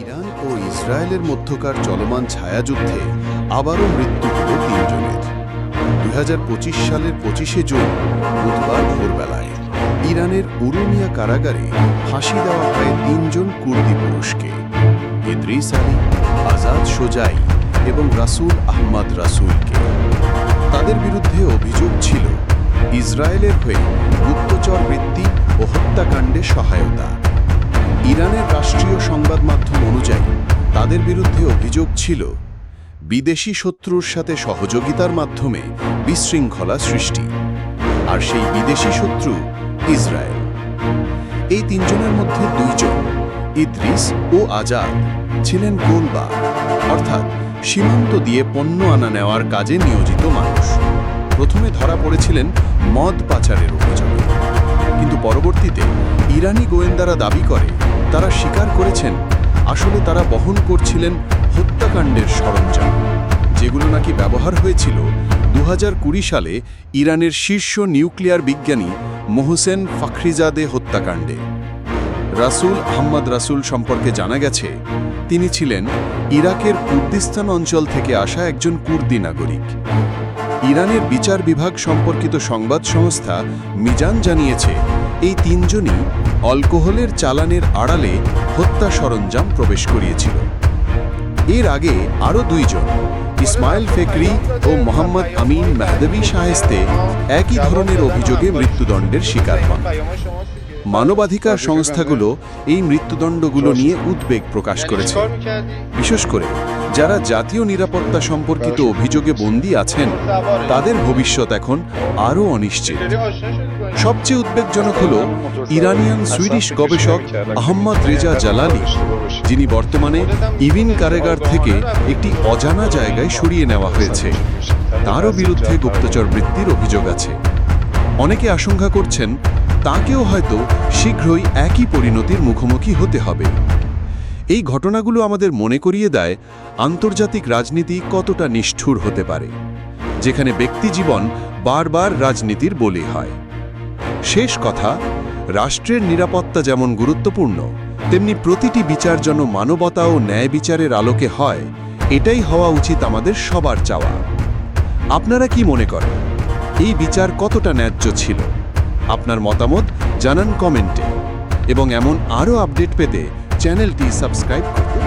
Iran ও ইসরায়েলের মধ্যকার চলমান ছায়াযুদ্ধে আবারও মৃত্যু হল তিনজনের। 2025 সালের 25শে জুন বুধবার ভোরবেলায় ইরানের উরুমিয়া কারাগারে ফাঁসি দেওয়া হয় তিনজন কুর্দি পুরুষকে, ইদ্রিস আলী, আজাদ শোজাই এবং রাসুল আহমদ রাসুলকে। তাদের বিরুদ্ধে অভিযোগ ছিল ইসরায়েলের হয়ে গুপ্তচর বৃত্তি ও হত্যাকাণ্ডে সহায়তা। ইরানের রাষ্ট্রীয় সংবাদ মাধ্যম অনুযায়ী তাদের বিরুদ্ধে অভিযোগ ছিল বিদেশি শত্রুর সাথে সহযোগিতার মাধ্যমে বিশৃঙ্খলা সৃষ্টি, আর সেই বিদেশি শত্রু ইসরায়েল। এই তিনজনের মধ্যে দুইজন, ইদ্রিস ও আজাদ, ছিলেন গোলবাগ অর্থাৎ সীমান্ত দিয়ে পণ্য আনা নেওয়ার কাজে নিয়োজিত মানুষ। প্রথমে ধরা পড়েছিলেন মদ পাচারের অভিযোগে, কিন্তু পরবর্তীতে ইরানি গোয়েন্দারা দাবি করে তারা স্বীকার করেছেন আসলে তারা বহন করছিলেন হত্যাকাণ্ডের সরঞ্জাম, যেগুলো নাকি ব্যবহার হয়েছিল 2020 সালে ইরানের শীর্ষ নিউক্লিয়ার বিজ্ঞানী মোহসেন ফাখরিজাদে হত্যাকাণ্ডে। রাসুল আহমদ রাসুল সম্পর্কে জানা গেছে তিনি ছিলেন ইরাকের কুর্দিস্তান অঞ্চল থেকে আসা একজন কুর্দি নাগরিক। ইরানের বিচার বিভাগ সম্পর্কিত সংবাদ সংস্থা মিজান জানিয়েছে এই তিনজনই অ্যালকোহলের চালানের আড়ালে হত্যা সরঞ্জাম প্রবেশ করিয়েছিল। এর আগে আরও দুইজন, ইসমাইল ফেকরি ও মোহাম্মদ আমিন মেহদবি শায়েস্তে, একই ধরনের অভিযোগে মৃত্যুদণ্ডের শিকার হন। মানবাধিকার সংস্থাগুলো এই মৃত্যুদণ্ডগুলো নিয়ে উদ্বেগ প্রকাশ করেছে, বিশেষ করে যারা জাতীয় নিরাপত্তা সম্পর্কিত অভিযোগে বন্দী আছেন তাদের ভবিষ্যৎ এখন আরও অনিশ্চিত। সবচেয়ে উদ্বেগজনক হল ইরানিয়ান সুইডিশ গবেষক আহমদ রেজা জালালি, যিনি বর্তমানে ইভিন কারাগার থেকে একটি অজানা জায়গায় সরিয়ে নেওয়া হয়েছে। তারও বিরুদ্ধে গুপ্তচর বৃত্তির অভিযোগ আছে। অনেকে আশঙ্কা করছেন তাকেও হয়তো শীঘ্রই একই পরিণতির মুখোমুখি হতে হবে। এই ঘটনাগুলো আমাদের মনে করিয়ে দেয় আন্তর্জাতিক রাজনীতি কতটা নিষ্ঠুর হতে পারে, যেখানে ব্যক্তিজীবন বারবার রাজনীতির বলি হয়। শেষ কথা, রাষ্ট্রের নিরাপত্তা যেমন গুরুত্বপূর্ণ, তেমনি প্রতিটি বিচার যেন মানবতা ও ন্যায় বিচারের আলোকে হয়, এটাই হওয়া উচিত আমাদের সবার চাওয়া। আপনারা কি মনে করেন এই বিচার কতটা ন্যায্য ছিল? আপনার মতামত জানান কমেন্টে, এবং এমন আরও আপডেট পেতে চ্যানেলটি সাবস্ক্রাইব করতে